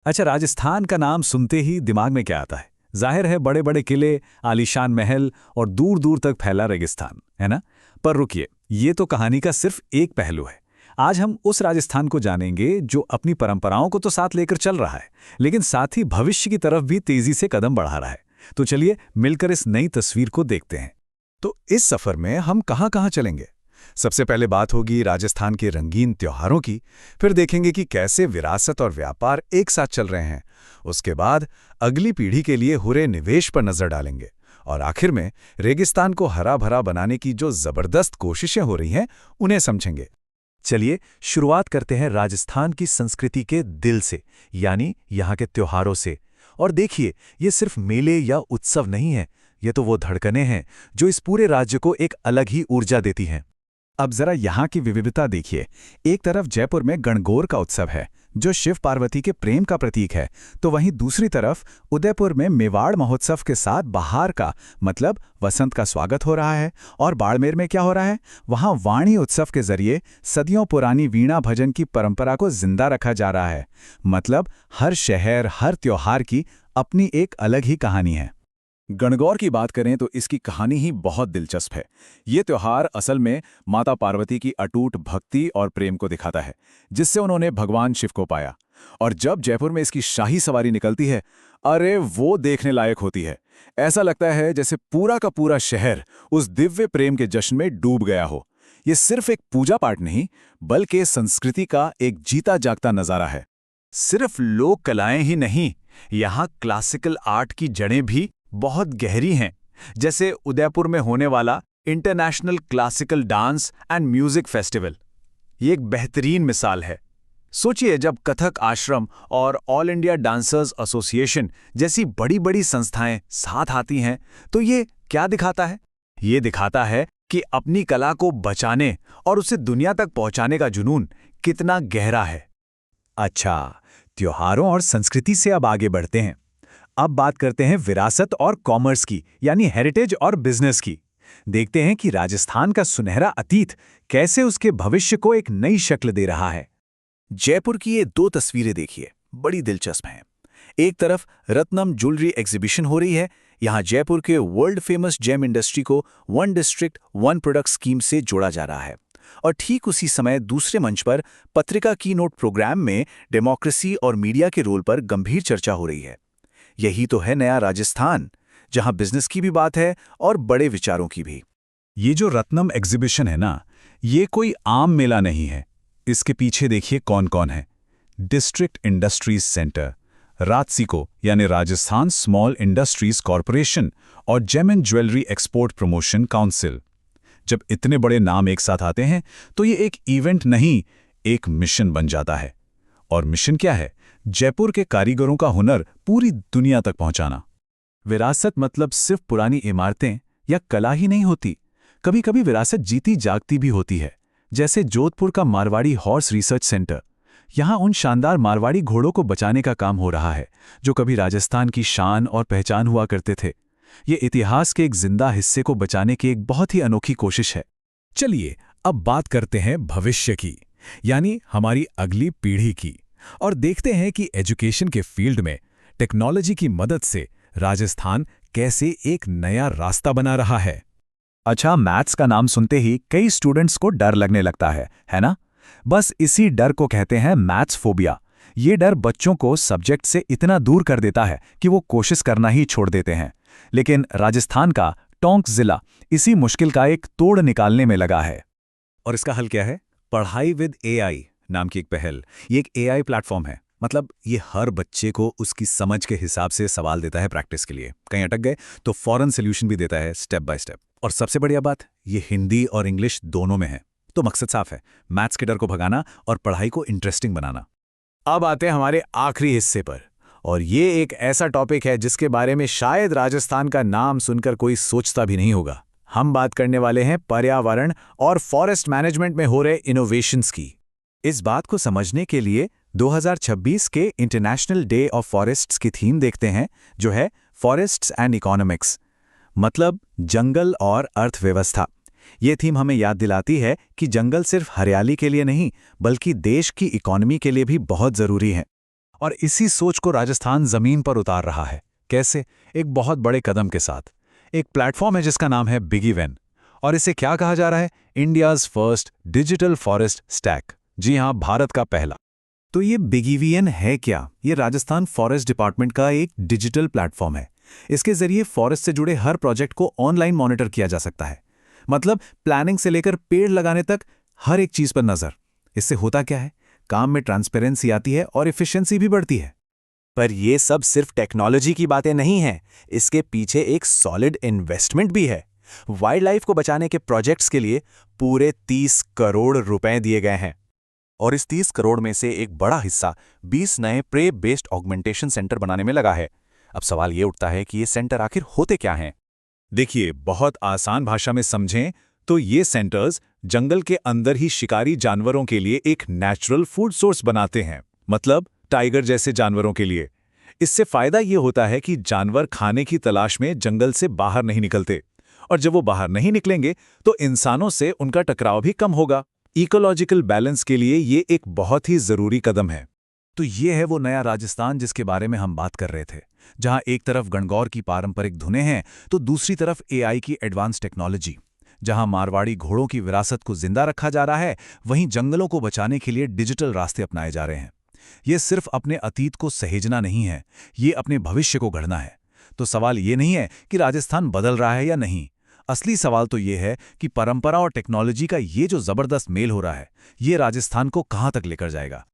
अच्छा, राजस्थान का नाम सुनते ही दिमाग में क्या आता है? जाहिर है बड़े बड़े किले, आलीशान महल और दूर दूर तक फैला रेगिस्तान, है ना? पर रुकिए, ये तो कहानी का सिर्फ एक पहलू है। आज हम उस राजस्थान को जानेंगे जो अपनी परंपराओं को तो साथ लेकर चल रहा है, लेकिन साथ ही भविष्य की तरफ भी तेजी से कदम बढ़ा रहा है। तो चलिए मिलकर इस नई तस्वीर को देखते हैं। तो इस सफर में हम कहाँ-कहाँ चलेंगे? सबसे पहले बात होगी राजस्थान के रंगीन त्योहारों की, फिर देखेंगे कि कैसे विरासत और व्यापार एक साथ चल रहे हैं। उसके बाद अगली पीढ़ी के लिए हो रहे निवेश पर नजर डालेंगे और आखिर में रेगिस्तान को हरा भरा बनाने की जो जबरदस्त कोशिशें हो रही हैं, उन्हें समझेंगे। चलिए शुरुआत करते हैं राजस्थान की संस्कृति के दिल से, यानी यहाँ के त्योहारों से। और देखिए, ये सिर्फ मेले या उत्सव नहीं है, ये तो वो धड़कनें हैं जो इस पूरे राज्य को एक अलग ही ऊर्जा देती हैं। अब जरा यहाँ की विविधता देखिए। एक तरफ जयपुर में गणगौर का उत्सव है, जो शिव पार्वती के प्रेम का प्रतीक है, तो वहीं दूसरी तरफ उदयपुर में मेवाड़ महोत्सव के साथ बहार का मतलब वसंत का स्वागत हो रहा है। और बाड़मेर में क्या हो रहा है? वहाँ वाणी उत्सव के जरिए सदियों पुरानी वीणा भजन की परंपरा को जिंदा रखा जा रहा है। मतलब हर शहर, हर त्योहार की अपनी एक अलग ही कहानी है। गणगौर की बात करें तो इसकी कहानी ही बहुत दिलचस्प है। ये त्योहार असल में माता पार्वती की अटूट भक्ति और प्रेम को दिखाता है, जिससे उन्होंने भगवान शिव को पाया। और जब जयपुर में इसकी शाही सवारी निकलती है, अरे वो देखने लायक होती है। ऐसा लगता है जैसे पूरा का पूरा शहर उस दिव्य प्रेम के जश्न में डूब गया हो। ये सिर्फ एक पूजा पाठ नहीं, बल्कि संस्कृति का एक जीता जागता नजारा है। सिर्फ लोक कलाएं ही नहीं, यहाँ क्लासिकल आर्ट की जड़ें भी बहुत गहरी हैं। जैसे उदयपुर में होने वाला international classical dance and music festival, ये एक बेहतरीन मिसाल है। सोचिए, जब कथक आश्रम और ऑल इंडिया डांसर्स एसोसिएशन जैसी बड़ी बड़ी संस्थाएं साथ आती हैं, तो ये क्या दिखाता है? ये दिखाता है कि अपनी कला को बचाने और उसे दुनिया तक पहुंचाने का जुनून कितना गहरा है। अच्छा, त्योहारों और संस्कृति से अब आगे बढ़ते हैं। अब बात करते हैं विरासत और कॉमर्स की, यानी हेरिटेज और बिजनेस की। देखते हैं कि राजस्थान का सुनहरा अतीत कैसे उसके भविष्य को एक नई शक्ल दे रहा है। जयपुर की ये दो तस्वीरें देखिए, बड़ी दिलचस्प हैं। एक तरफ रत्नम ज्वेलरी एग्जीबिशन हो रही है। यहाँ जयपुर के वर्ल्ड फेमस जेम इंडस्ट्री को one district one product scheme से जोड़ा जा रहा है। और ठीक उसी समय दूसरे मंच पर पत्रिका की नोट प्रोग्राम में डेमोक्रेसी और मीडिया के रोल पर गंभीर चर्चा हो रही है। यही तो है नया राजस्थान, जहां बिजनेस की भी बात है और बड़े विचारों की भी। ये जो रत्नम एग्जीबिशन है ना, ये कोई आम मेला नहीं है। इसके पीछे देखिए कौन कौन है। डिस्ट्रिक्ट इंडस्ट्रीज सेंटर, राजसिको यानी राजस्थान स्मॉल इंडस्ट्रीज कॉरपोरेशन और gem and jewellery export promotion council. जब इतने बड़े नाम एक साथ आते हैं तो ये एक इवेंट नहीं, एक मिशन बन जाता है। और मिशन क्या है? जयपुर के कारीगरों का हुनर पूरी दुनिया तक पहुंचाना। विरासत मतलब सिर्फ पुरानी इमारतें या कला ही नहीं होती, कभी कभी विरासत जीती जागती भी होती है। जैसे जोधपुर का मारवाड़ी हॉर्स रिसर्च सेंटर, यहाँ उन शानदार मारवाड़ी घोड़ों को बचाने का काम हो रहा है जो कभी राजस्थान की शान और पहचान हुआ करते थे। ये इतिहास के एक जिंदा हिस्से को बचाने की एक बहुत ही अनोखी कोशिश है। चलिए अब बात करते हैं भविष्य की, यानी हमारी अगली पीढ़ी की, और देखते हैं कि एजुकेशन के फील्ड में टेक्नोलॉजी की मदद से राजस्थान कैसे एक नया रास्ता बना रहा है। अच्छा, मैथ्स का नाम सुनते ही कई स्टूडेंट्स को डर लगने लगता है ना? बस इसी डर को कहते हैं मैथ्स फोबिया। ये डर बच्चों को सब्जेक्ट से इतना दूर कर देता है कि वो कोशिश करना ही छोड़ देते हैं। लेकिन राजस्थान का टोंक जिला इसी मुश्किल का एक तोड़ निकालने में लगा है। और इसका हल क्या है? पढ़ाई विद एआई नाम की एक पहल। ये एक एआई प्लेटफॉर्म है। मतलब ये हर बच्चे को उसकी समझ के हिसाब से सवाल देता है प्रैक्टिस के लिए। कहीं अटक गए तो फौरन सोल्यूशन भी देता है स्टेप बाय स्टेप। और सबसे बढ़िया बात, ये हिंदी और इंग्लिश दोनों में है। तो मकसद साफ है, मैथ्स के डर को भगाना और पढ़ाई को इंटरेस्टिंग बनाना। अब आते हैं हमारे आखिरी हिस्से पर, और ये एक ऐसा टॉपिक है जिसके बारे में शायद राजस्थान का नाम सुनकर कोई सोचता भी नहीं होगा। हम बात करने वाले हैं पर्यावरण और फॉरेस्ट मैनेजमेंट में हो रहे इनोवेशंस की। इस बात को समझने के लिए 2026 के इंटरनेशनल डे ऑफ फॉरेस्ट्स की थीम देखते हैं, जो है फॉरेस्ट्स एंड इकोनॉमिक्स, मतलब जंगल और अर्थव्यवस्था। ये थीम हमें याद दिलाती है कि जंगल सिर्फ हरियाली के लिए नहीं, बल्कि देश की इकोनॉमी के लिए भी बहुत जरूरी है। और इसी सोच को राजस्थान जमीन पर उतार रहा है। कैसे? एक बहुत बड़े कदम के साथ। एक प्लेटफॉर्म है जिसका नाम है बिगीवेन, और इसे क्या कहा जा रहा है? India's first digital forest stack. जी हाँ, भारत का पहला। तो ये बिगीवियन है क्या? ये राजस्थान फॉरेस्ट डिपार्टमेंट का एक डिजिटल प्लेटफॉर्म है। इसके जरिए फॉरेस्ट से जुड़े हर प्रोजेक्ट को ऑनलाइन मॉनिटर किया जा सकता है। मतलब प्लानिंग से लेकर पेड़ लगाने तक हर एक चीज पर नजर। इससे होता क्या है? काम में ट्रांसपेरेंसी आती है और एफिशिएंसी भी बढ़ती है। पर ये सब सिर्फ टेक्नोलॉजी की बातें नहीं हैं, इसके पीछे एक सॉलिड इन्वेस्टमेंट भी है। वाइल्ड लाइफ को बचाने के प्रोजेक्ट्स के लिए पूरे 30 करोड़ रुपए दिए गए हैं। और इस 30 करोड़ में से एक बड़ा हिस्सा 20 नए प्रे बेस्ड ऑगमेंटेशन सेंटर बनाने में लगा है। अब सवाल ये उठता है कि ये सेंटर आखिर होते क्या हैं? देखिए, बहुत आसान भाषा में समझें तो ये सेंटर्स जंगल के अंदर ही शिकारी जानवरों के लिए एक नेचुरल फूड सोर्स बनाते हैं। मतलब टाइगर जैसे जानवरों के लिए। इससे फायदा ये होता है कि जानवर खाने की तलाश में जंगल से बाहर नहीं निकलते, और जब वो बाहर नहीं निकलेंगे तो इंसानों से उनका टकराव भी कम होगा। इकोलॉजिकल बैलेंस के लिए ये एक बहुत ही जरूरी कदम है। तो ये है वो नया राजस्थान जिसके बारे में हम बात कर रहे थे, जहां एक तरफ गणगौर की पारंपरिक धुनें हैं तो दूसरी तरफ एआई की एडवांस टेक्नोलॉजी। जहां मारवाड़ी घोड़ों की विरासत को जिंदा रखा जा रहा है, वहीं जंगलों को बचाने के लिए डिजिटल रास्ते अपनाए जा रहे हैं। ये सिर्फ अपने अतीत को सहेजना नहीं है, ये अपने भविष्य को गढ़ना है। तो सवाल ये नहीं है कि राजस्थान बदल रहा है या नहीं। असली सवाल तो ये है कि परंपरा और टेक्नोलॉजी का ये जो जबरदस्त मेल हो रहा है, ये राजस्थान को कहां तक लेकर जाएगा।